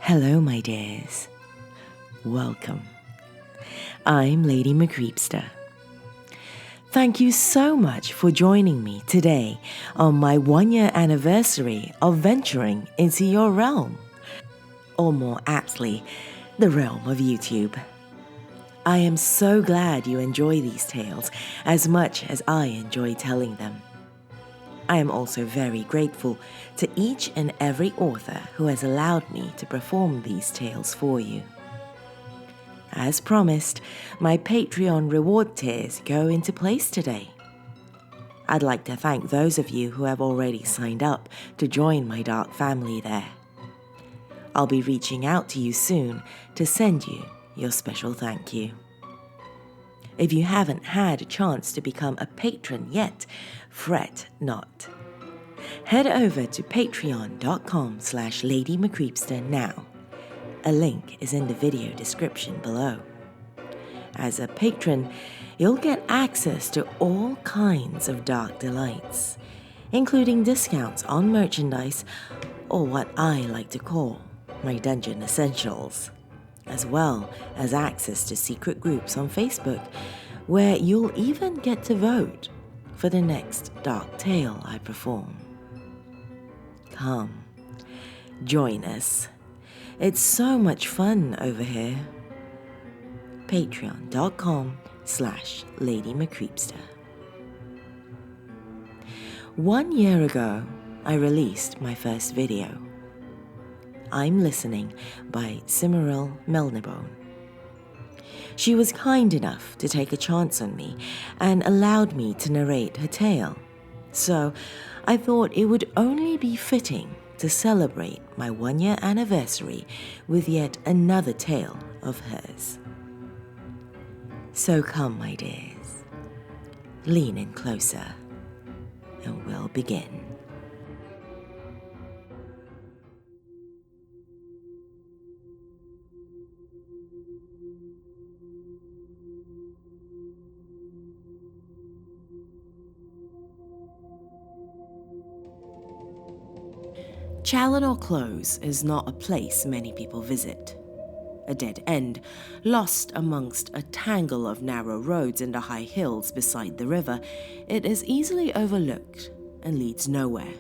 Hello, my dears. Welcome. I'm Lady Creepypasta. Thank you so much for joining me today on my 1-year anniversary of venturing into your realm, or more aptly, the realm of YouTube. I am so glad you enjoy these tales as much as I enjoy telling them. I am also very grateful to each and every author who has allowed me to perform these tales for you. As promised, my Patreon reward tiers go into place today. I'd like to thank those of you who have already signed up to join my dark family there. I'll be reaching out to you soon to send you your special thank you. If you haven't had a chance to become a patron yet, fret not. Head over to patreon.com/Lady Creepypasta now. A link is in the video description below. As a patron, you'll get access to all kinds of dark delights, including discounts on merchandise, or what I like to call my dungeon essentials, as well as access to secret groups on Facebook, where you'll even get to vote for the next dark tale I perform. Come, join us. It's so much fun over here. Patreon.com/Lady Creepypasta. 1 year ago, I released my first video. I'm Listening by Cymoril Melnibone. She was kind enough to take a chance on me and allowed me to narrate her tale, so I thought it would only be fitting to celebrate my 1-year anniversary with yet another tale of hers. So come, my dears, lean in closer and we'll begin. Challenor Close is not a place many people visit. A dead end, lost amongst a tangle of narrow roads in the high hills beside the river, it is easily overlooked and leads nowhere.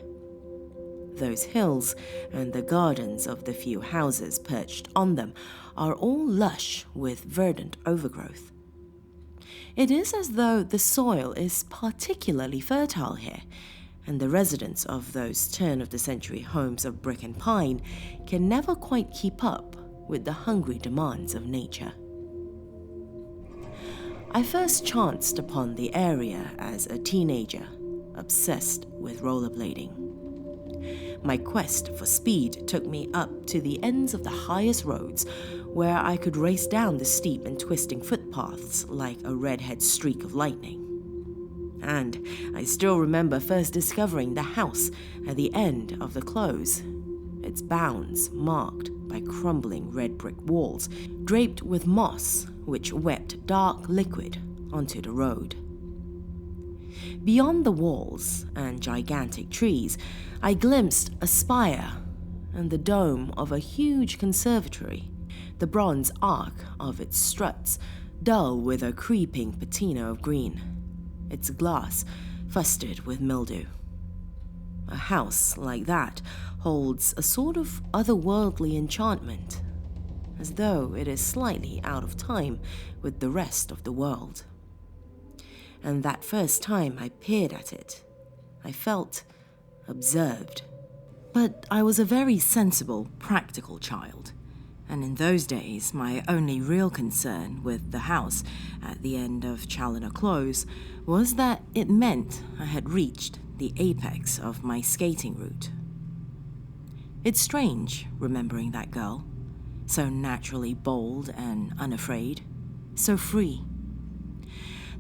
Those hills and the gardens of the few houses perched on them are all lush with verdant overgrowth. It is as though the soil is particularly fertile here, and the residents of those turn-of-the-century homes of brick and pine can never quite keep up with the hungry demands of nature. I first chanced upon the area as a teenager, obsessed with rollerblading. My quest for speed took me up to the ends of the highest roads, where I could race down the steep and twisting footpaths like a redhead streak of lightning. And I still remember first discovering the house at the end of the close, its bounds marked by crumbling red brick walls, draped with moss which wept dark liquid onto the road. Beyond the walls and gigantic trees, I glimpsed a spire and the dome of a huge conservatory, the bronze arc of its struts dull with a creeping patina of green, its glass fustied with mildew. A house like that holds a sort of otherworldly enchantment, as though it is slightly out of time with the rest of the world. And that first time I peered at it, I felt observed. But I was a very sensible, practical child, and in those days my only real concern with the house at the end of Challenor Close was that it meant I had reached the apex of my skating route. It's strange remembering that girl, so naturally bold and unafraid, so free.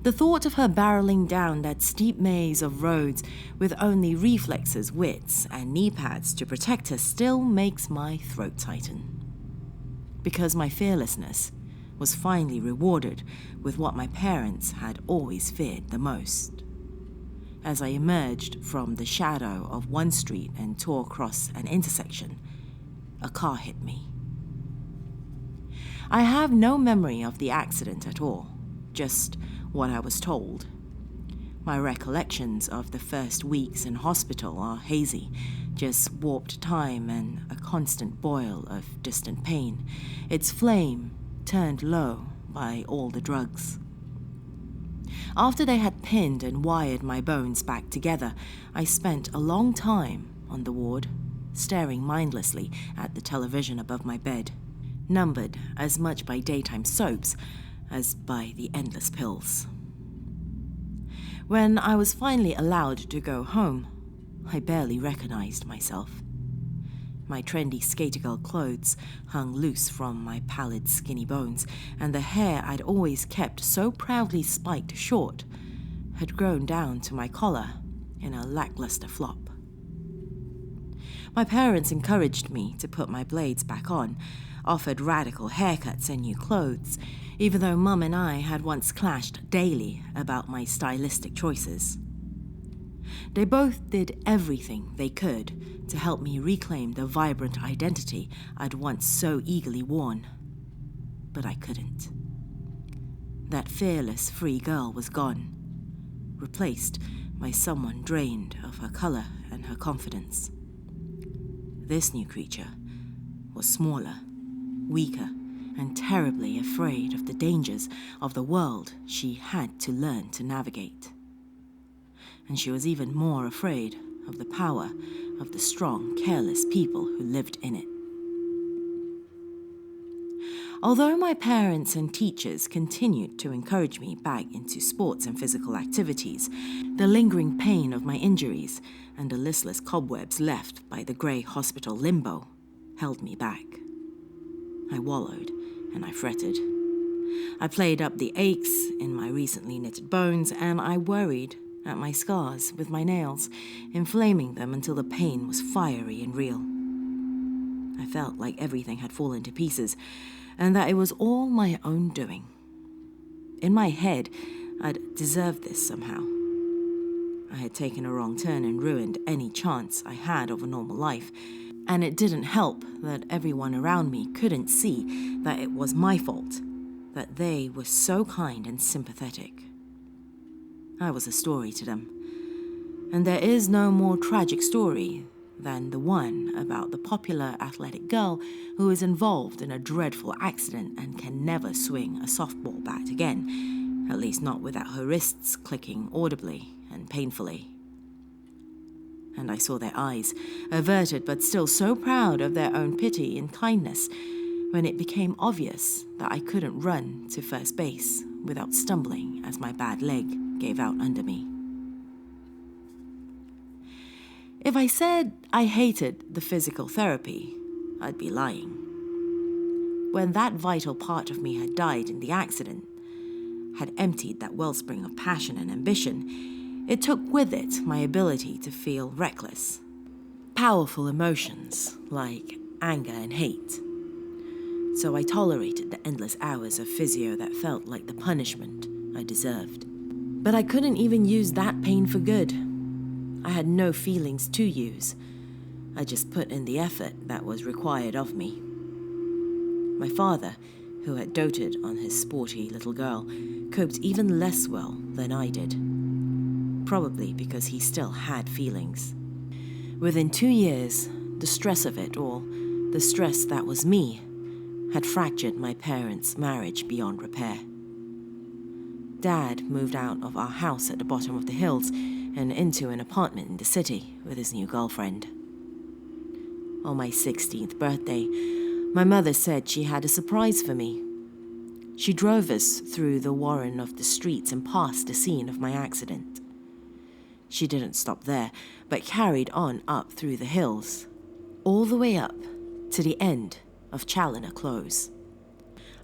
The thought of her barreling down that steep maze of roads with only reflexes, wits, and knee pads to protect her still makes my throat tighten. Because my fearlessness was finally rewarded with what my parents had always feared the most. As I emerged from the shadow of one street and tore across an intersection, a car hit me, I have no memory of the accident at all, just what I was told. My recollections of the first weeks in hospital are hazy, just warped time and a constant boil of distant pain, its flame turned low by all the drugs. After they had pinned and wired my bones back together, I spent a long time on the ward, staring mindlessly at the television above my bed, numbered as much by daytime soaps as by the endless pills. When I was finally allowed to go home, I barely recognized myself. My trendy skater girl clothes hung loose from my pallid, skinny bones, and the hair I'd always kept so proudly spiked short had grown down to my collar in a lackluster flop. My parents encouraged me to put my blades back on, offered radical haircuts and new clothes, even though Mum and I had once clashed daily about my stylistic choices. They both did everything they could to help me reclaim the vibrant identity I'd once so eagerly worn. But I couldn't. That fearless, free girl was gone, replaced by someone drained of her color and her confidence. This new creature was smaller, weaker, and terribly afraid of the dangers of the world she had to learn to navigate. And she was even more afraid of the power of the strong, careless people who lived in it. Although my parents and teachers continued to encourage me back into sports and physical activities, the lingering pain of my injuries and the listless cobwebs left by the grey hospital limbo held me back. I wallowed and I fretted. I played up the aches in my recently knitted bones, and I worried at my scars with my nails, inflaming them until the pain was fiery and real. I felt like everything had fallen to pieces, and that it was all my own doing. In my head, I'd deserved this somehow. I had taken a wrong turn and ruined any chance I had of a normal life, and it didn't help that everyone around me couldn't see that it was my fault, that they were so kind and sympathetic. I was a story to them, and there is no more tragic story than the one about the popular athletic girl who is involved in a dreadful accident and can never swing a softball bat again, at least not without her wrists clicking audibly and painfully. And I saw their eyes, averted but still so proud of their own pity and kindness, when it became obvious that I couldn't run to first base without stumbling as my bad leg gave out under me. If I said I hated the physical therapy, I'd be lying. When that vital part of me had died in the accident, had emptied that wellspring of passion and ambition, it took with it my ability to feel reckless, powerful emotions like anger and hate. So I tolerated the endless hours of physio that felt like the punishment I deserved. But I couldn't even use that pain for good. I had no feelings to use. I just put in the effort that was required of me. My father, who had doted on his sporty little girl, coped even less well than I did. Probably because he still had feelings. Within 2 years, the stress of it all, the stress that was me, had fractured my parents' marriage beyond repair. Dad moved out of our house at the bottom of the hills and into an apartment in the city with his new girlfriend. On my 16th birthday, my mother said she had a surprise for me. She drove us through the warren of the streets and past the scene of my accident. She didn't stop there, but carried on up through the hills, all the way up to the end of Challoner Close.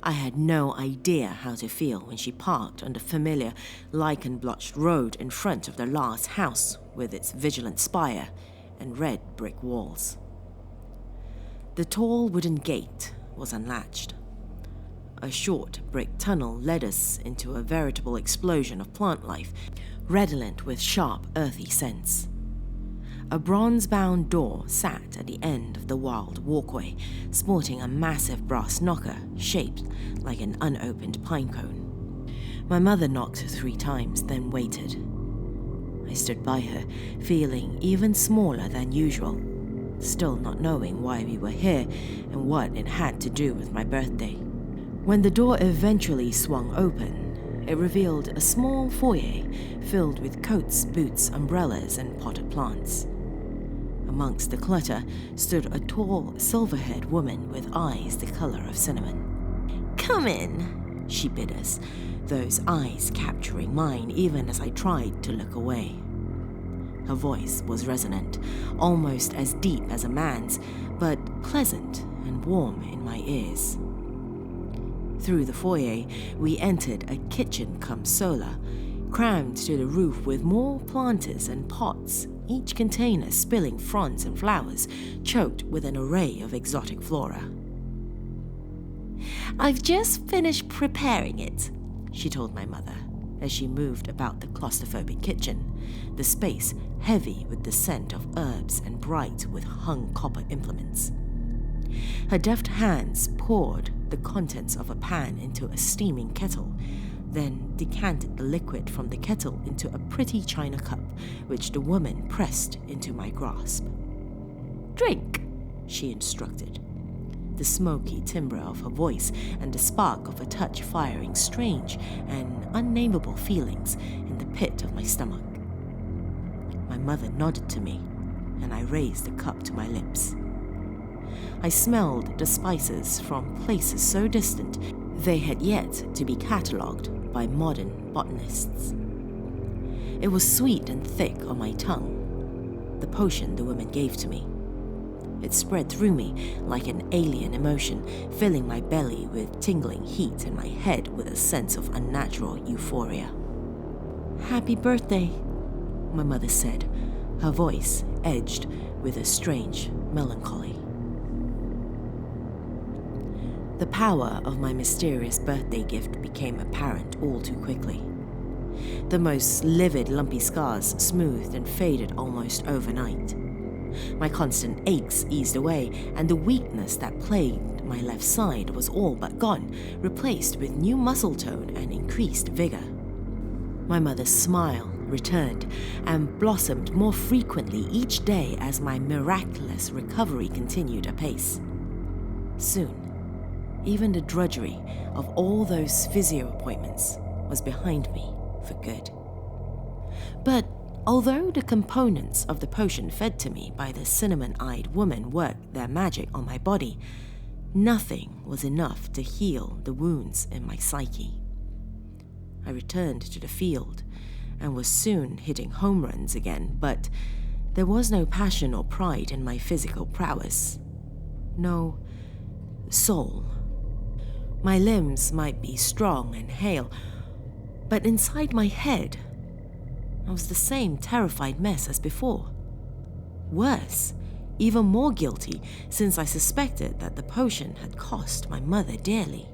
I had no idea how to feel when she parked on the familiar lichen-blotched road in front of the last house with its vigilant spire and red brick walls. The tall wooden gate was unlatched. A short brick tunnel led us into a veritable explosion of plant life, redolent with sharp, earthy scents. A bronze-bound door sat at the end of the wild walkway, sporting a massive brass knocker shaped like an unopened pine cone. My mother knocked 3 times, then waited. I stood by her, feeling even smaller than usual, still not knowing why we were here and what it had to do with my birthday. When the door eventually swung open, it revealed a small foyer filled with coats, boots, umbrellas, and potted plants. Amongst the clutter stood a tall, silver-haired woman with eyes the color of cinnamon. "Come in," she bid us, those eyes capturing mine even as I tried to look away. Her voice was resonant, almost as deep as a man's, but pleasant and warm in my ears. Through the foyer, we entered a kitchen-cum-solar, crammed to the roof with more planters and pots, each container spilling fronds and flowers, choked with an array of exotic flora. "I've just finished preparing it," she told my mother, as she moved about the claustrophobic kitchen, the space heavy with the scent of herbs and bright with hung copper implements. Her deft hands poured the contents of a pan into a steaming kettle, then decanted the liquid from the kettle into a pretty china cup, which the woman pressed into my grasp. "Drink," she instructed, the smoky timbre of her voice and the spark of her touch firing strange and unnameable feelings in the pit of my stomach. My mother nodded to me, and I raised the cup to my lips. I smelled the spices from places so distant they had yet to be catalogued by modern botanists. It was sweet and thick on my tongue, the potion the woman gave to me. It spread through me like an alien emotion, filling my belly with tingling heat and my head with a sense of unnatural euphoria. "Happy birthday," my mother said, her voice edged with a strange melancholy. The power of my mysterious birthday gift became apparent all too quickly. The most livid lumpy scars smoothed and faded almost overnight. My constant aches eased away, and the weakness that plagued my left side was all but gone, replaced with new muscle tone and increased vigor. My mother's smile returned and blossomed more frequently each day as my miraculous recovery continued apace. Soon, even the drudgery of all those physio appointments was behind me for good. But although the components of the potion fed to me by the cinnamon-eyed woman worked their magic on my body, nothing was enough to heal the wounds in my psyche. I returned to the field and was soon hitting home runs again, but there was no passion or pride in my physical prowess. No soul. My limbs might be strong and hale, but inside my head, I was the same terrified mess as before. Worse, even more guilty, since I suspected that the potion had cost my mother dearly.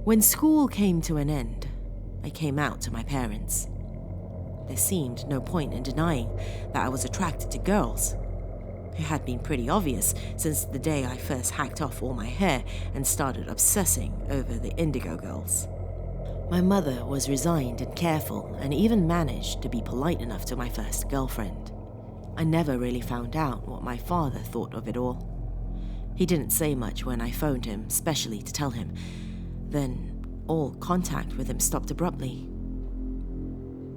When school came to an end, I came out to my parents. There seemed no point in denying that I was attracted to girls. It had been pretty obvious since the day I first hacked off all my hair and started obsessing over the indigo girls. My mother was resigned and careful and even managed to be polite enough to my first girlfriend. I never really found out what my father thought of it all. He didn't say much when I phoned him, specially to tell him. Then all contact with him stopped abruptly.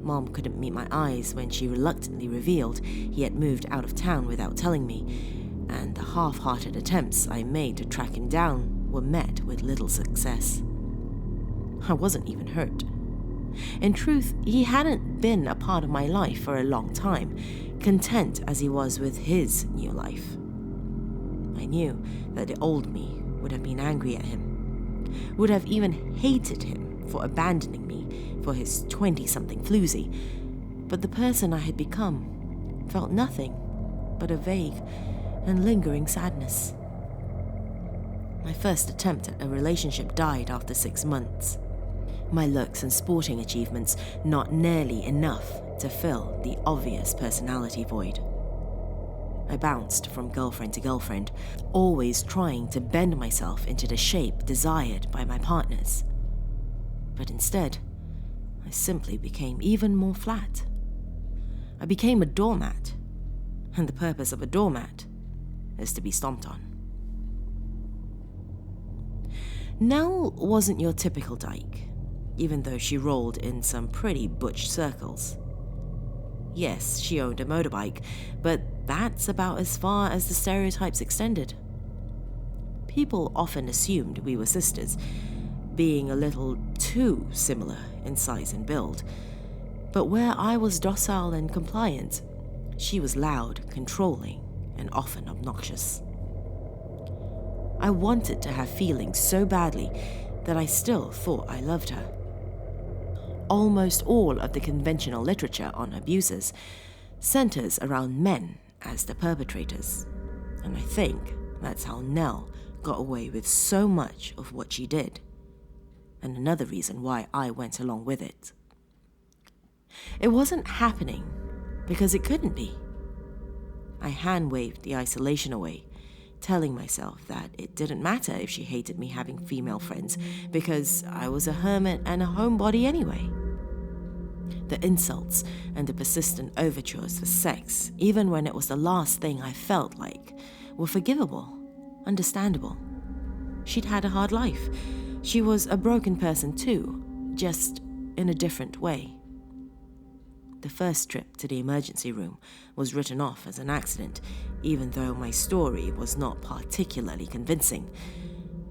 Mom couldn't meet my eyes when she reluctantly revealed he had moved out of town without telling me, and the half-hearted attempts I made to track him down were met with little success. I wasn't even hurt. In truth, he hadn't been a part of my life for a long time, content as he was with his new life. I knew that the old me would have been angry at him, would have even hated him for abandoning me for his 20-something floozy, but the person I had become felt nothing but a vague and lingering sadness. My first attempt at a relationship died after 6 months. My looks and sporting achievements not nearly enough to fill the obvious personality void. I bounced from girlfriend to girlfriend, always trying to bend myself into the shape desired by my partners. But instead, I simply became even more flat. I became a doormat, and the purpose of a doormat is to be stomped on. Nell wasn't your typical dyke, even though she rolled in some pretty butch circles. Yes, she owned a motorbike, but that's about as far as the stereotypes extended. People often assumed we were sisters, being a little too similar in size and build. But where I was docile and compliant, she was loud, controlling, and often obnoxious. I wanted to have feelings so badly that I still thought I loved her. Almost all of the conventional literature on abusers centers around men as the perpetrators, and I think that's how Nell got away with so much of what she did, and another reason why I went along with it. It wasn't happening because it couldn't be. I hand-waved the isolation away, telling myself that it didn't matter if she hated me having female friends because I was a hermit and a homebody anyway. The insults and the persistent overtures for sex, even when it was the last thing I felt like, were forgivable, understandable. She'd had a hard life. She was a broken person too, just in a different way. The first trip to the emergency room was written off as an accident, even though my story was not particularly convincing.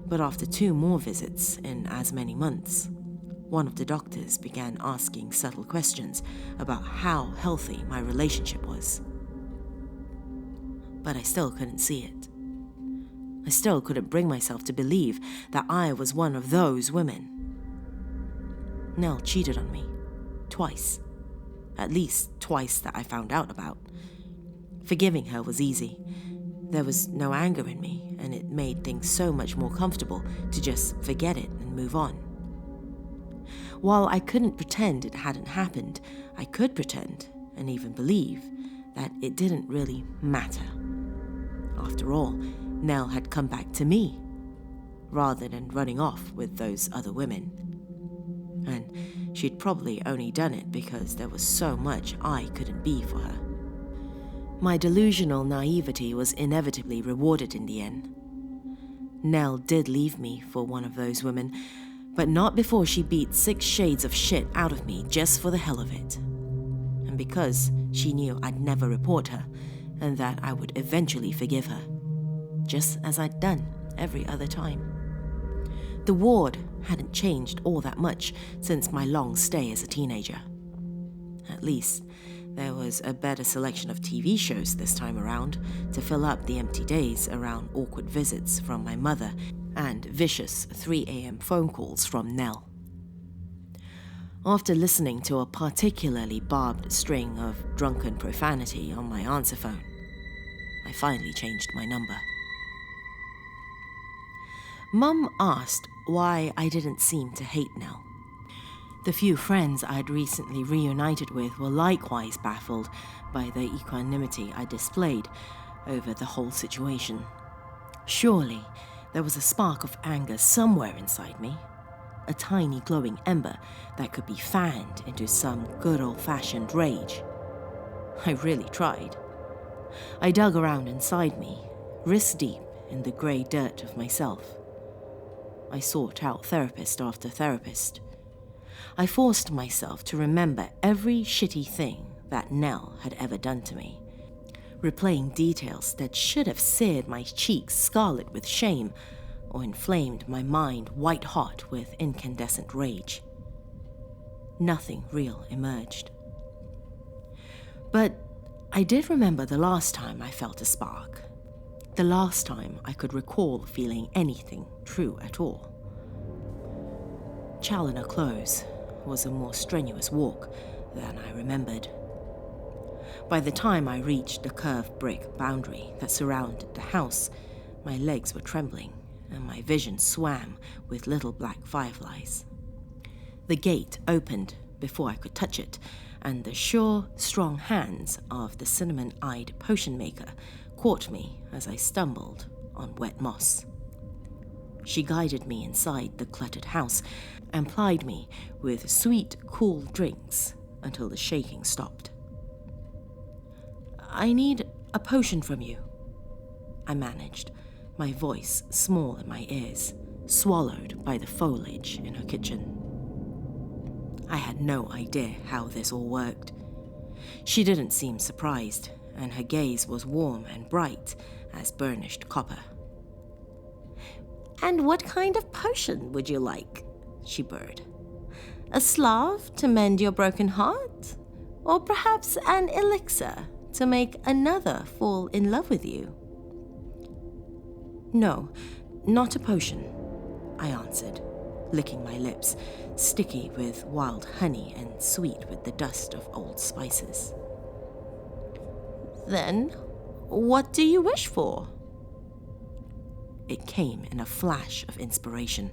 But after 2 more visits in as many months, one of the doctors began asking subtle questions about how healthy my relationship was. But I still couldn't see it. I still couldn't bring myself to believe that I was one of those women. Nell cheated on me, twice. At least twice that I found out about. Forgiving her was easy. There was no anger in me, and it made things so much more comfortable to just forget it and move on. While I couldn't pretend it hadn't happened, I could pretend, and even believe, that it didn't really matter. After all, Nell had come back to me, rather than running off with those other women. And she'd probably only done it because there was so much I couldn't be for her. My delusional naivety was inevitably rewarded in the end. Nell did leave me for one of those women, but not before she beat 6 shades of shit out of me just for the hell of it. And because she knew I'd never report her, and that I would eventually forgive her, just as I'd done every other time. The ward hadn't changed all that much since my long stay as a teenager. At least, there was a better selection of TV shows this time around to fill up the empty days around awkward visits from my mother and vicious 3 a.m. phone calls from Nell. After listening to a particularly barbed string of drunken profanity on my answer phone, I finally changed my number. Mum asked why I didn't seem to hate Nell. The few friends I'd recently reunited with were likewise baffled by the equanimity I displayed over the whole situation. Surely, there was a spark of anger somewhere inside me, a tiny glowing ember that could be fanned into some good old-fashioned rage. I really tried. I dug around inside me, wrist deep in the grey dirt of myself. I sought out therapist after therapist. I forced myself to remember every shitty thing that Nell had ever done to me, replaying details that should have seared my cheeks scarlet with shame or inflamed my mind white-hot with incandescent rage. Nothing real emerged. But I did remember the last time I felt a spark. The last time I could recall feeling anything true at all. Challoner Close was a more strenuous walk than I remembered. By the time I reached the curved brick boundary that surrounded the house, my legs were trembling and my vision swam with little black fireflies. The gate opened before I could touch it, and the sure, strong hands of the cinnamon-eyed potion maker caught me as I stumbled on wet moss. She guided me inside the cluttered house and plied me with sweet, cool drinks until the shaking stopped. "I need a potion from you," I managed, my voice small in my ears, swallowed by the foliage in her kitchen. I had no idea how this all worked. She didn't seem surprised, and her gaze was warm and bright as burnished copper. "And what kind of potion would you like?" she purred. "A salve to mend your broken heart? Or perhaps an elixir to make another fall in love with you?" "No, not a potion," I answered, licking my lips, sticky with wild honey and sweet with the dust of old spices. "Then, what do you wish for?" It came in a flash of inspiration,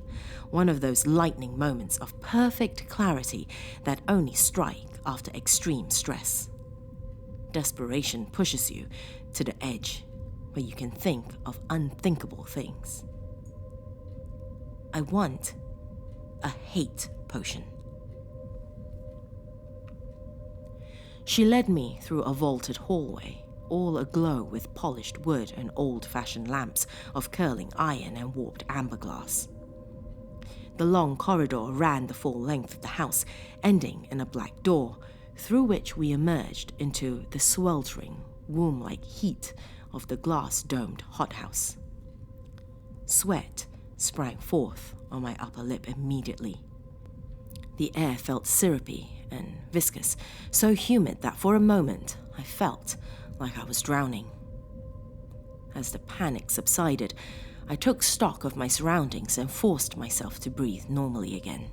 one of those lightning moments of perfect clarity that only strike after extreme stress. Desperation pushes you to the edge where you can think of unthinkable things. "I want a hate potion." She led me through a vaulted hallway, all aglow with polished wood and old-fashioned lamps of curling iron and warped amber glass. The long corridor ran the full length of the house, ending in a black door, through which we emerged into the sweltering, womb-like heat of the glass-domed hothouse. Sweat sprang forth on my upper lip immediately. The air felt syrupy and viscous, so humid that for a moment I felt like I was drowning. As the panic subsided, I took stock of my surroundings and forced myself to breathe normally again.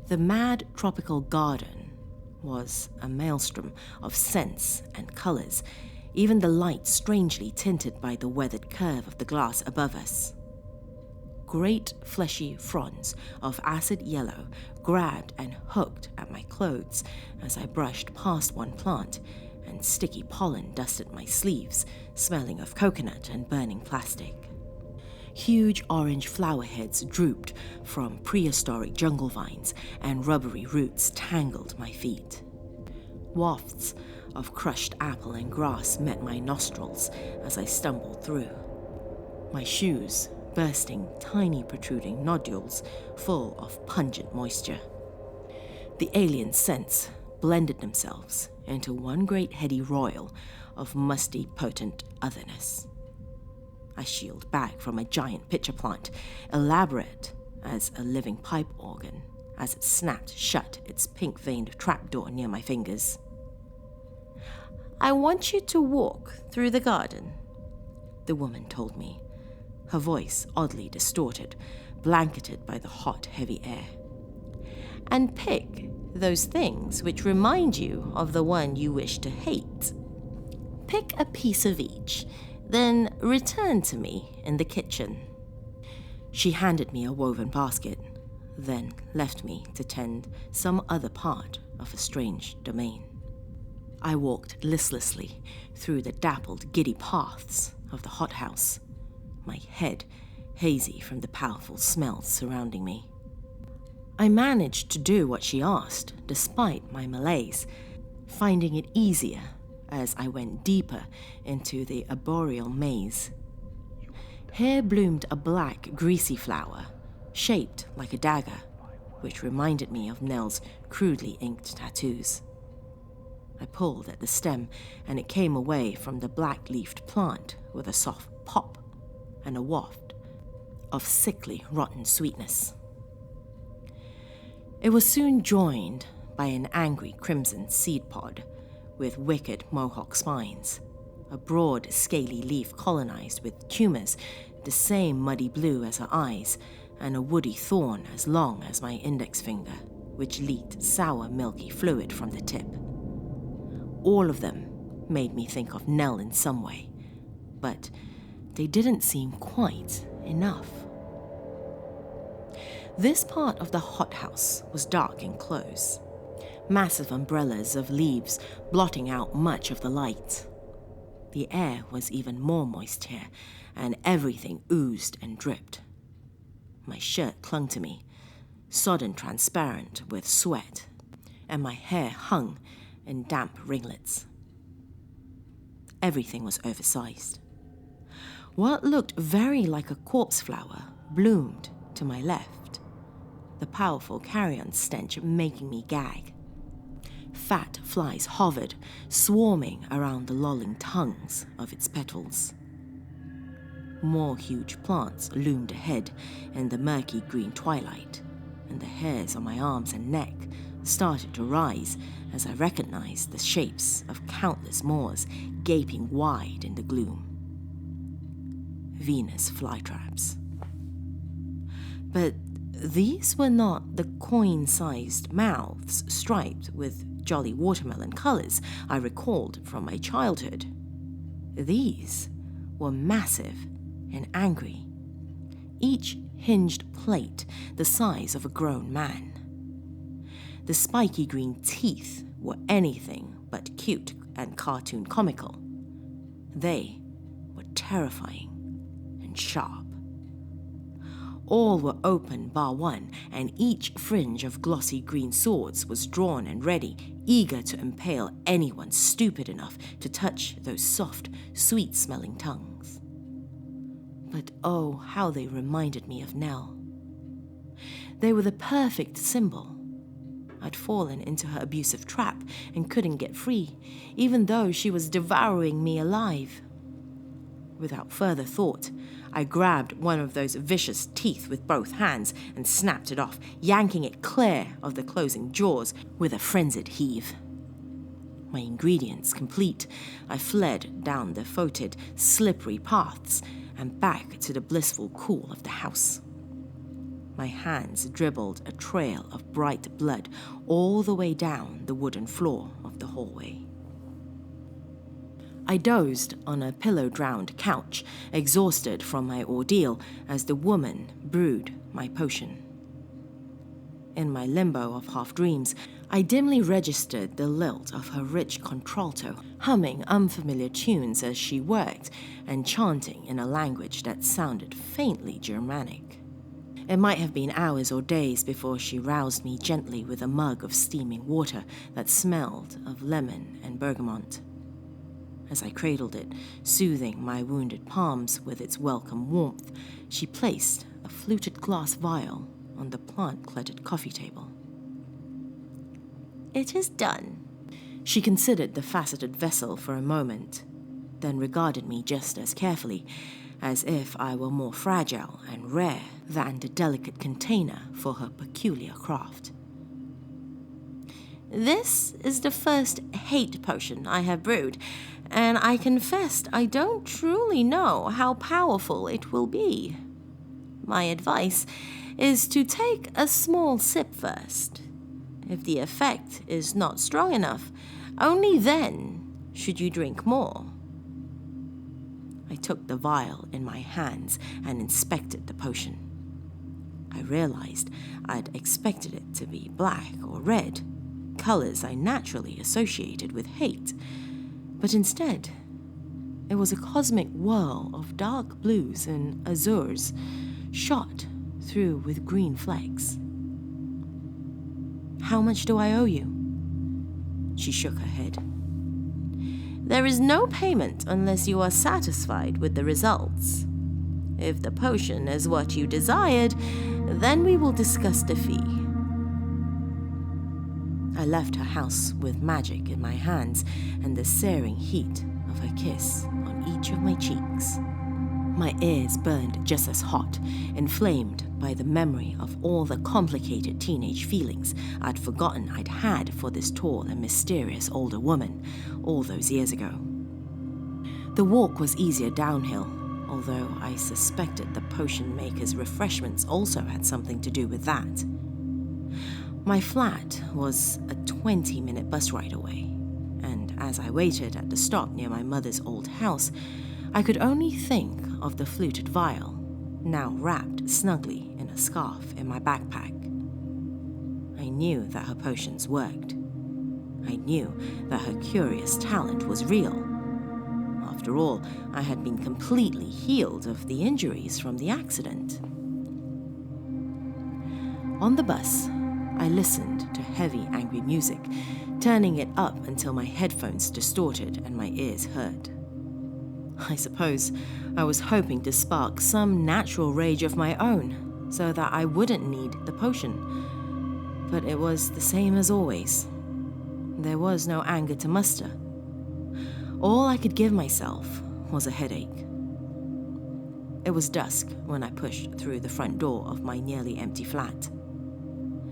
The mad tropical garden was a maelstrom of scents and colors, even the light strangely tinted by the weathered curve of the glass above us. Great fleshy fronds of acid yellow grabbed and hooked at my clothes as I brushed past one plant, and sticky pollen dusted my sleeves, smelling of coconut and burning plastic. Huge orange flower heads drooped from prehistoric jungle vines, and rubbery roots tangled my feet. Wafts of crushed apple and grass met my nostrils as I stumbled through, my shoes bursting tiny protruding nodules full of pungent moisture. The alien scents blended themselves into one great heady roil of musty, potent otherness. I shield back from a giant pitcher plant, elaborate as a living pipe organ, as it snapped shut its pink-veined trapdoor near my fingers. "I want you to walk through the garden," the woman told me, her voice oddly distorted, blanketed by the hot, heavy air. "And pick those things which remind you of the one you wish to hate. Pick a piece of each, then return to me in the kitchen." She handed me a woven basket, then left me to tend some other part of a strange domain. I walked listlessly through the dappled, giddy paths of the hothouse, my head hazy from the powerful smells surrounding me. I managed to do what she asked, despite my malaise, finding it easier as I went deeper into the arboreal maze. Here bloomed a black, greasy flower, shaped like a dagger, which reminded me of Nell's crudely inked tattoos. I pulled at the stem, and it came away from the black-leafed plant with a soft pop and a waft of sickly, rotten sweetness. It was soon joined by an angry crimson seed pod with wicked mohawk spines, a broad, scaly leaf colonized with tumors the same muddy blue as her eyes, and a woody thorn as long as my index finger, which leaked sour, milky fluid from the tip. All of them made me think of Nell in some way, but they didn't seem quite enough. This part of the hothouse was dark and close. massive umbrellas of leaves blotting out much of the light. The air was even more moist here, and everything oozed and dripped. My shirt clung to me, sodden transparent with sweat, and my hair hung in damp ringlets. Everything was oversized. What looked very like a corpse flower bloomed to my left, the powerful carrion stench making me gag. Fat flies hovered, swarming around the lolling tongues of its petals. More huge plants loomed ahead in the murky green twilight, and the hairs on my arms and neck started to rise as I recognized the shapes of countless moors gaping wide in the gloom. Venus flytraps. But these were not the coin-sized mouths striped with jolly watermelon colors I recalled from my childhood. These were massive and angry, each hinged plate the size of a grown man. The spiky green teeth were anything but cute and cartoon comical. They were terrifying and sharp. All were open bar one, and each fringe of glossy green swords was drawn and ready, eager to impale anyone stupid enough to touch those soft, sweet-smelling tongues. But oh, how they reminded me of Nell. They were the perfect symbol. I'd fallen into her abusive trap and couldn't get free, even though she was devouring me alive. Without further thought, I grabbed one of those vicious teeth with both hands and snapped it off, yanking it clear of the closing jaws with a frenzied heave. My ingredients complete, I fled down the foetid, slippery paths and back to the blissful cool of the house. My hands dribbled a trail of bright blood all the way down the wooden floor of the hallway. I dozed on a pillow-drowned couch, exhausted from my ordeal as the woman brewed my potion. In my limbo of half-dreams, I dimly registered the lilt of her rich contralto, humming unfamiliar tunes as she worked and chanting in a language that sounded faintly Germanic. It might have been hours or days before she roused me gently with a mug of steaming water that smelled of lemon and bergamot. As I cradled it, soothing my wounded palms with its welcome warmth, she placed a fluted glass vial on the plant-cluttered coffee table. "It is done." She considered the faceted vessel for a moment, then regarded me just as carefully, as if I were more fragile and rare than the delicate container for her peculiar craft. "This is the first hate potion I have brewed, and I confess I don't truly know how powerful it will be. My advice is to take a small sip first. If the effect is not strong enough, only then should you drink more." I took the vial in my hands and inspected the potion. I realized I'd expected it to be black or red, colors I naturally associated with hate, but instead, it was a cosmic whirl of dark blues and azures, shot through with green flecks. "How much do I owe you?" She shook her head. "There is no payment unless you are satisfied with the results. If the potion is what you desired, then we will discuss the fee." I left her house with magic in my hands and the searing heat of her kiss on each of my cheeks. My ears burned just as hot, inflamed by the memory of all the complicated teenage feelings I'd forgotten I'd had for this tall and mysterious older woman all those years ago. The walk was easier downhill, although I suspected the potion maker's refreshments also had something to do with that. My flat was a 20-minute bus ride away, and as I waited at the stop near my mother's old house, I could only think of the fluted vial, now wrapped snugly in a scarf in my backpack. I knew that her potions worked, I knew that her curious talent was real. After all, I had been completely healed of the injuries from the accident. On the bus, I listened to heavy, angry music, turning it up until my headphones distorted and my ears hurt. I suppose I was hoping to spark some natural rage of my own, so that I wouldn't need the potion. But it was the same as always. There was no anger to muster. All I could give myself was a headache. It was dusk when I pushed through the front door of my nearly empty flat.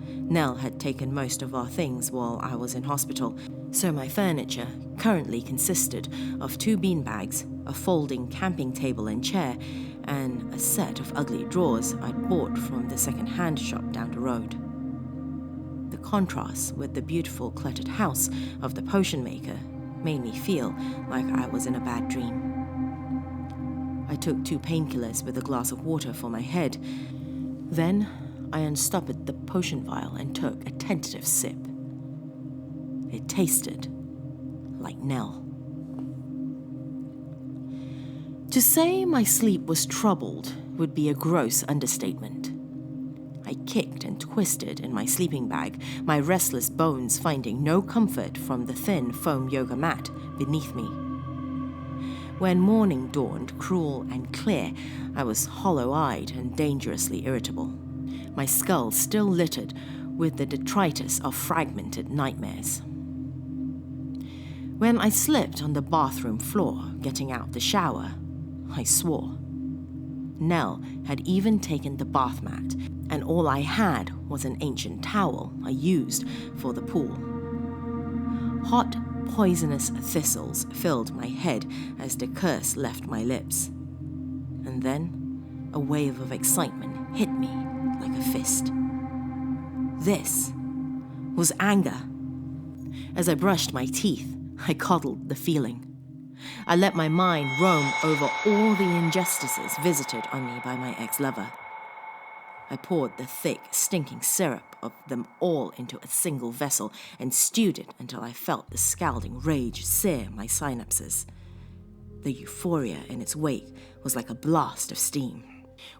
Nell had taken most of our things while I was in hospital, so my furniture currently consisted of 2 beanbags, a folding camping table and chair, and a set of ugly drawers I'd bought from the second-hand shop down the road. The contrast with the beautiful cluttered house of the potion maker made me feel like I was in a bad dream. I took 2 painkillers with a glass of water for my head. Then I unstoppered the potion vial and took a tentative sip. It tasted like Nell. To say my sleep was troubled would be a gross understatement. I kicked and twisted in my sleeping bag, my restless bones finding no comfort from the thin foam yoga mat beneath me. When morning dawned cruel and clear, I was hollow-eyed and dangerously irritable, my skull still littered with the detritus of fragmented nightmares. When I slipped on the bathroom floor, getting out the shower, I swore. Nell had even taken the bath mat, and all I had was an ancient towel I used for the pool. Hot, poisonous thistles filled my head as the curse left my lips. And then a wave of excitement hit me like a fist. This was anger. As I brushed my teeth, I coddled the feeling. I let my mind roam over all the injustices visited on me by my ex-lover. I poured the thick, stinking syrup of them all into a single vessel and stewed it until I felt the scalding rage sear my synapses. The euphoria in its wake was like a blast of steam.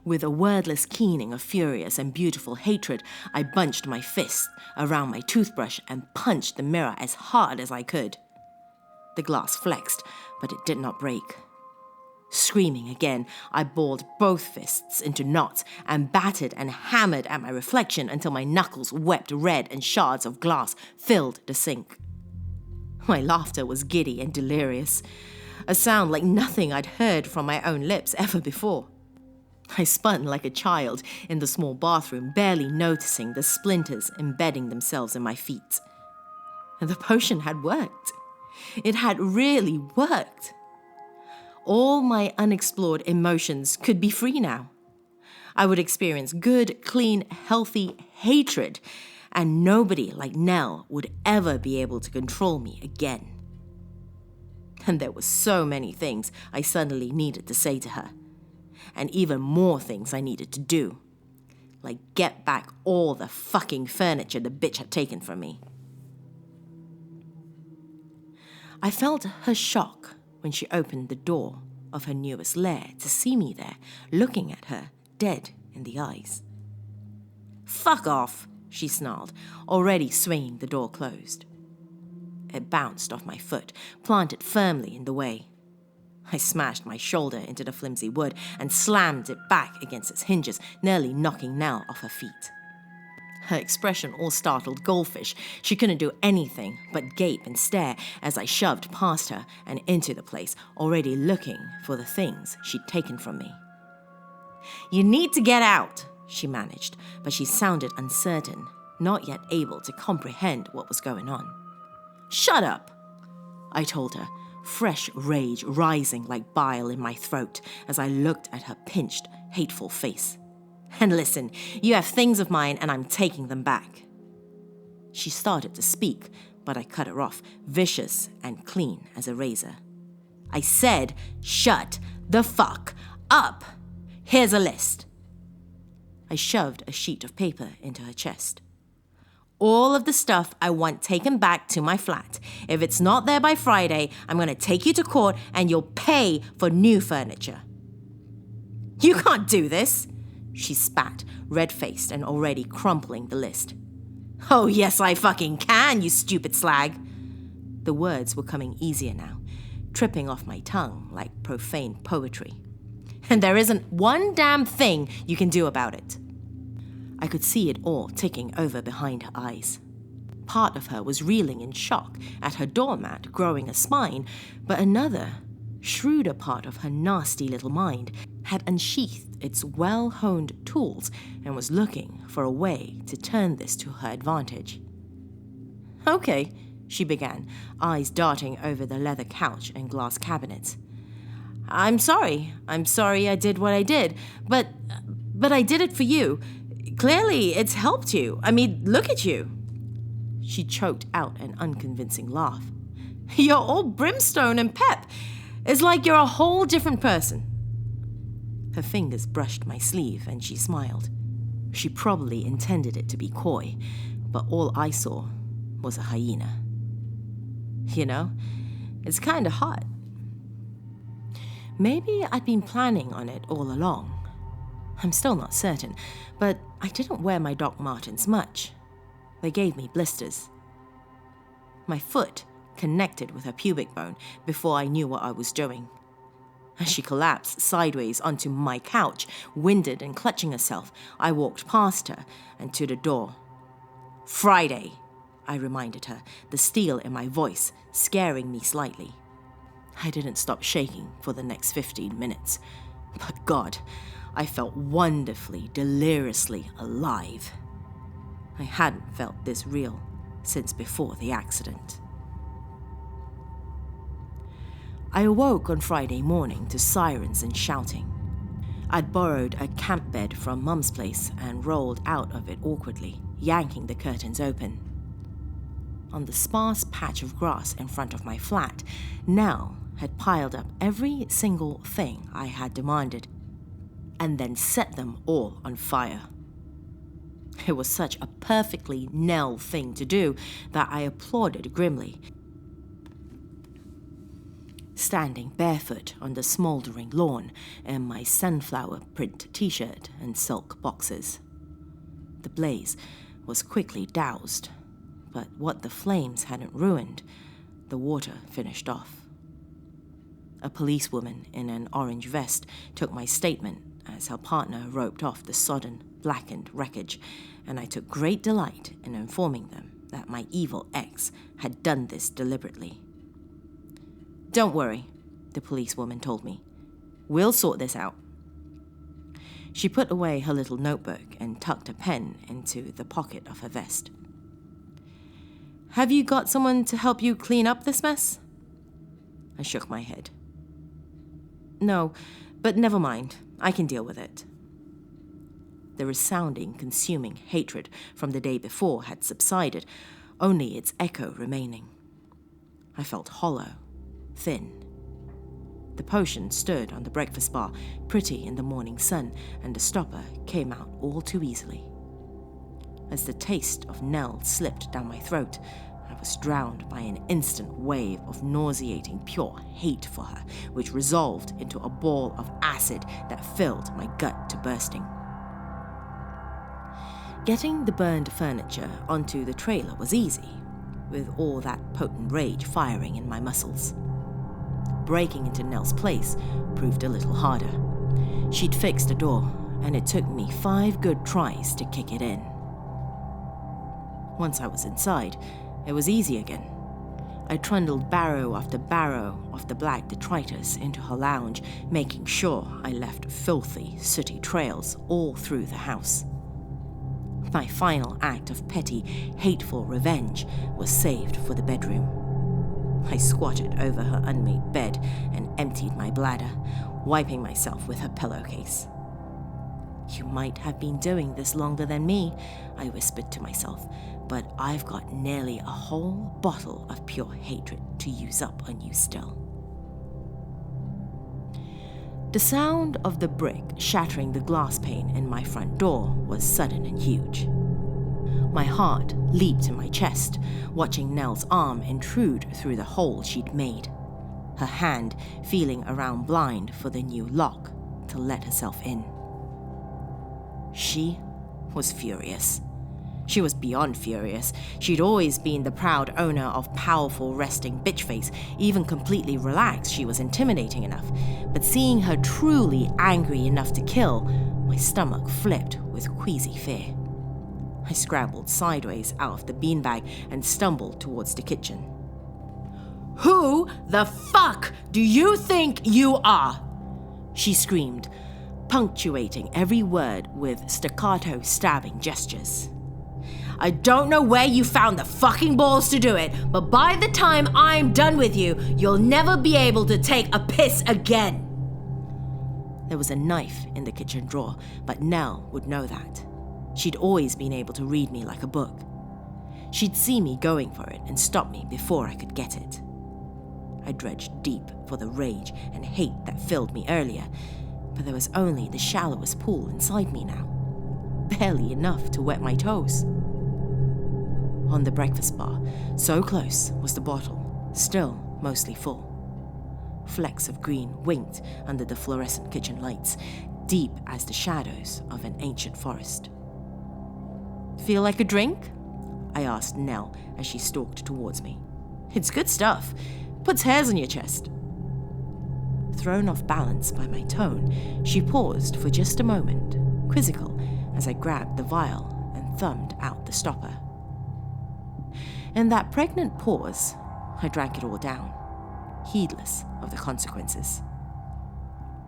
With a wordless keening of furious and beautiful hatred, I bunched my fist around my toothbrush and punched the mirror as hard as I could. The glass flexed, but it did not break. Screaming again, I balled both fists into knots and battered and hammered at my reflection until my knuckles wept red and shards of glass filled the sink. My laughter was giddy and delirious, a sound like nothing I'd heard from my own lips ever before. I spun like a child in the small bathroom, barely noticing the splinters embedding themselves in my feet. And the potion had worked. It had really worked. All my unexplored emotions could be free now. I would experience good, clean, healthy hatred, and nobody like Nell would ever be able to control me again. And there were so many things I suddenly needed to say to her, and even more things I needed to do, like get back all the fucking furniture the bitch had taken from me. I felt her shock when she opened the door of her newest lair to see me there, looking at her, dead in the eyes. "Fuck off," she snarled, already swinging the door closed. It bounced off my foot, planted firmly in the way. I smashed my shoulder into the flimsy wood and slammed it back against its hinges, nearly knocking Nell off her feet. Her expression all startled goldfish. She couldn't do anything but gape and stare as I shoved past her and into the place, already looking for the things she'd taken from me. "You need to get out," she managed, but she sounded uncertain, not yet able to comprehend what was going on. "Shut up," I told her, fresh rage rising like bile in my throat as I looked at her pinched, hateful face. "And listen, you have things of mine and I'm taking them back." She started to speak, but I cut her off, vicious and clean as a razor. "I said, shut the fuck up. Here's a list." I shoved a sheet of paper into her chest. all of the stuff I want taken back to my flat. If it's not there by Friday, I'm going to take you to court and you'll pay for new furniture." "You can't do this," she spat, red-faced and already crumpling the list. "Oh, yes, I fucking can, you stupid slag." The words were coming easier now, tripping off my tongue like profane poetry. "And there isn't one damn thing you can do about it." I could see it all ticking over behind her eyes. Part of her was reeling in shock at her doormat growing a spine, but another, shrewder part of her nasty little mind had unsheathed its well-honed tools and was looking for a way to turn this to her advantage. "Okay," she began, eyes darting over the leather couch and glass cabinets. I'm sorry I did what I did, but I did it for you. Clearly, it's helped you. I mean, look at you." She choked out an unconvincing laugh. "You're all brimstone and pep. It's like you're a whole different person." Her fingers brushed my sleeve and she smiled. She probably intended it to be coy, but all I saw was a hyena. "You know, it's kind of hot." Maybe I'd been planning on it all along. I'm still not certain, but I didn't wear my Doc Martens much. They gave me blisters. My foot connected with her pubic bone before I knew what I was doing. As she collapsed sideways onto my couch, winded and clutching herself, I walked past her and to the door. "Friday," I reminded her, the steel in my voice scaring me slightly. I didn't stop shaking for the next 15 minutes. But God, I felt wonderfully, deliriously alive. I hadn't felt this real since before the accident. I awoke on Friday morning to sirens and shouting. I'd borrowed a camp bed from Mum's place and rolled out of it awkwardly, yanking the curtains open. On the sparse patch of grass in front of my flat, Nell had piled up every single thing I had demanded, and then set them all on fire. It was such a perfectly Nell thing to do that I applauded grimly, standing barefoot on the smoldering lawn in my sunflower print t-shirt and silk boxers. The blaze was quickly doused, but what the flames hadn't ruined, the water finished off. A policewoman in an orange vest took my statement as her partner roped off the sodden, blackened wreckage, and I took great delight in informing them that my evil ex had done this deliberately. "Don't worry," the policewoman told me. "We'll sort this out." She put away her little notebook and tucked a pen into the pocket of her vest. "Have you got someone to help you clean up this mess?" I shook my head. "No, but never mind. I can deal with it." The resounding, consuming hatred from the day before had subsided, only its echo remaining. I felt hollow, thin. The potion stood on the breakfast bar, pretty in the morning sun, and the stopper came out all too easily. As the taste of Nell slipped down my throat, I was drowned by an instant wave of nauseating pure hate for her, which resolved into a ball of acid that filled my gut to bursting. Getting the burned furniture onto the trailer was easy, with all that potent rage firing in my muscles. Breaking into Nell's place proved a little harder. She'd fixed the door, and it took me 5 good tries to kick it in. Once I was inside, it was easy again. I trundled barrow after barrow of the black detritus into her lounge, making sure I left filthy, sooty trails all through the house. My final act of petty, hateful revenge was saved for the bedroom. I squatted over her unmade bed and emptied my bladder, wiping myself with her pillowcase. "You might have been doing this longer than me," I whispered to myself, "but I've got nearly a whole bottle of pure hatred to use up on you still." The sound of the brick shattering the glass pane in my front door was sudden and huge. My heart leaped in my chest, watching Nell's arm intrude through the hole she'd made, her hand feeling around blind for the new lock to let herself in. She was furious. She was beyond furious. She'd always been the proud owner of powerful resting bitch face. Even completely relaxed, she was intimidating enough. But seeing her truly angry enough to kill, my stomach flipped with queasy fear. I scrambled sideways out of the beanbag and stumbled towards the kitchen. "Who the fuck do you think you are?" she screamed, punctuating every word with staccato stabbing gestures. "I don't know where you found the fucking balls to do it, but by the time I'm done with you, you'll never be able to take a piss again." There was a knife in the kitchen drawer, but Nell would know that. She'd always been able to read me like a book. She'd see me going for it and stop me before I could get it. I dredged deep for the rage and hate that filled me earlier, but there was only the shallowest pool inside me now. Barely enough to wet my toes. On the breakfast bar, so close was the bottle, still mostly full. Flecks of green winked under the fluorescent kitchen lights, deep as the shadows of an ancient forest. "Feel like a drink?" I asked Nell as she stalked towards me. "It's good stuff. Puts hairs on your chest." Thrown off balance by my tone, she paused for just a moment, quizzical, as I grabbed the vial and thumbed out the stopper. In that pregnant pause, I drank it all down, heedless of the consequences.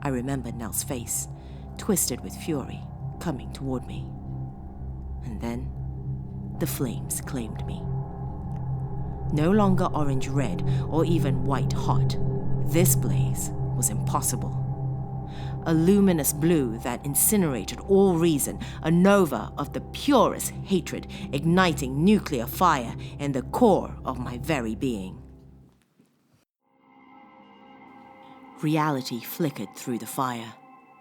I remembered Nell's face, twisted with fury, coming toward me. And then, the flames claimed me. No longer orange-red or even white-hot, this blaze was impossible. A luminous blue that incinerated all reason, a nova of the purest hatred, igniting nuclear fire in the core of my very being. Reality flickered through the fire,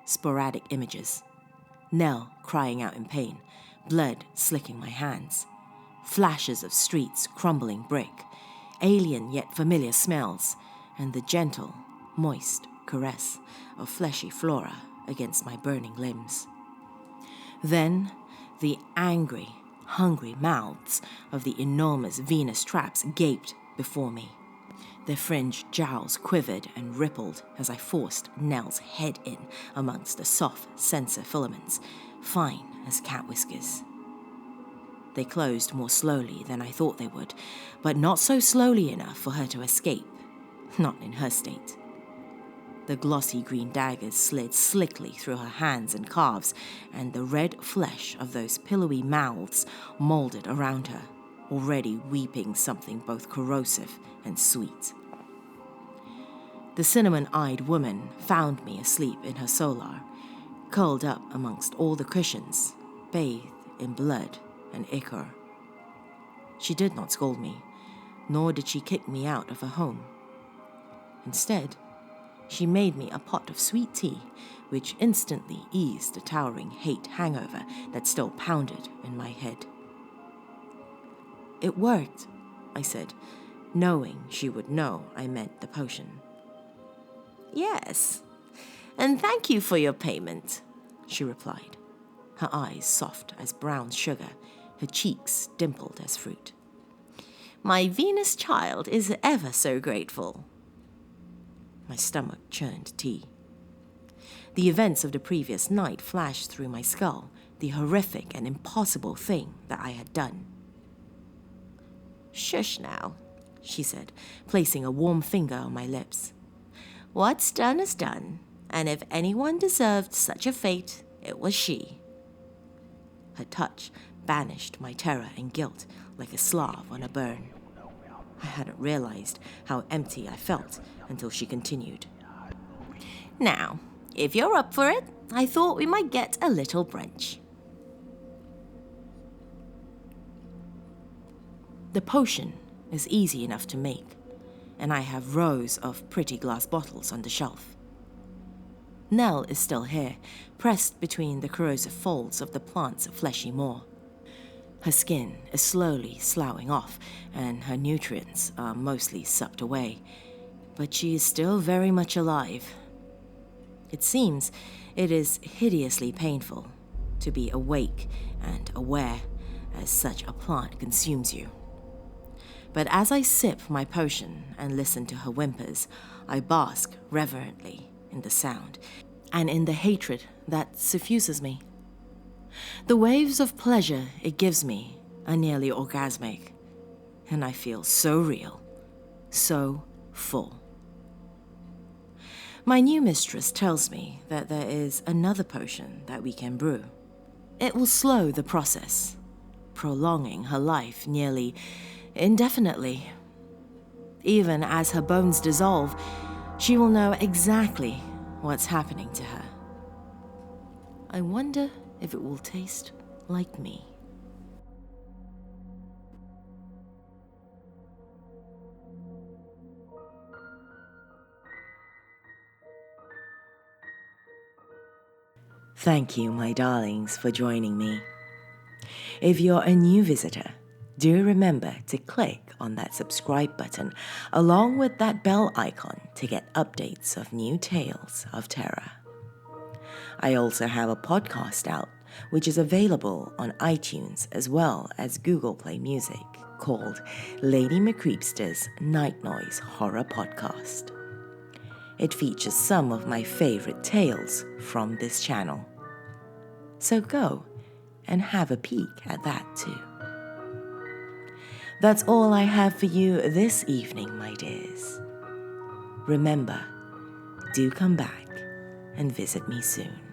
sporadic images. Nell crying out in pain, blood slicking my hands. Flashes of streets crumbling brick, alien yet familiar smells, and the gentle, moist caress of fleshy flora against my burning limbs. Then, the angry, hungry mouths of the enormous Venus traps gaped before me. Their fringed jowls quivered and rippled as I forced Nell's head in amongst the soft sensor filaments, fine as cat whiskers. They closed more slowly than I thought they would, but not so slowly enough for her to escape, not in her state. The glossy green daggers slid slickly through her hands and calves, and the red flesh of those pillowy mouths molded around her, already weeping something both corrosive and sweet. The cinnamon-eyed woman found me asleep in her solar, curled up amongst all the cushions, bathed in blood and ichor. She did not scold me, nor did she kick me out of her home. Instead, she made me a pot of sweet tea, which instantly eased the towering hate hangover that still pounded in my head. "It worked," I said, knowing she would know I meant the potion. "Yes, and thank you for your payment," she replied, her eyes soft as brown sugar, her cheeks dimpled as fruit. "My Venus child is ever so grateful." My stomach churned tea. The events of the previous night flashed through my skull, the horrific and impossible thing that I had done. "Shush now," she said, placing a warm finger on my lips. "What's done is done, and if anyone deserved such a fate, it was she." Her touch banished my terror and guilt like a Slav on a burn. I hadn't realized how empty I felt until she continued. "Now, if you're up for it, I thought we might get a little brunch." The potion is easy enough to make, and I have rows of pretty glass bottles on the shelf. Nell is still here, pressed between the corrosive folds of the plant's fleshy maw. Her skin is slowly sloughing off, and her nutrients are mostly sucked away. But she is still very much alive. It seems it is hideously painful to be awake and aware as such a plant consumes you. But as I sip my potion and listen to her whimpers, I bask reverently in the sound and in the hatred that suffuses me. The waves of pleasure it gives me are nearly orgasmic, and I feel so real, so full. My new mistress tells me that there is another potion that we can brew. It will slow the process, prolonging her life nearly indefinitely. Even as her bones dissolve, she will know exactly what's happening to her. I wonder if it will taste like me. Thank you, my darlings, for joining me. If you're a new visitor, do remember to click on that subscribe button along with that bell icon to get updates of new tales of terror. I also have a podcast out, which is available on iTunes as well as Google Play Music, called Lady McCreepsta's Night Noise Horror Podcast. It features some of my favorite tales from this channel. So go and have a peek at that too. That's all I have for you this evening, my dears. Remember, do come back and visit me soon.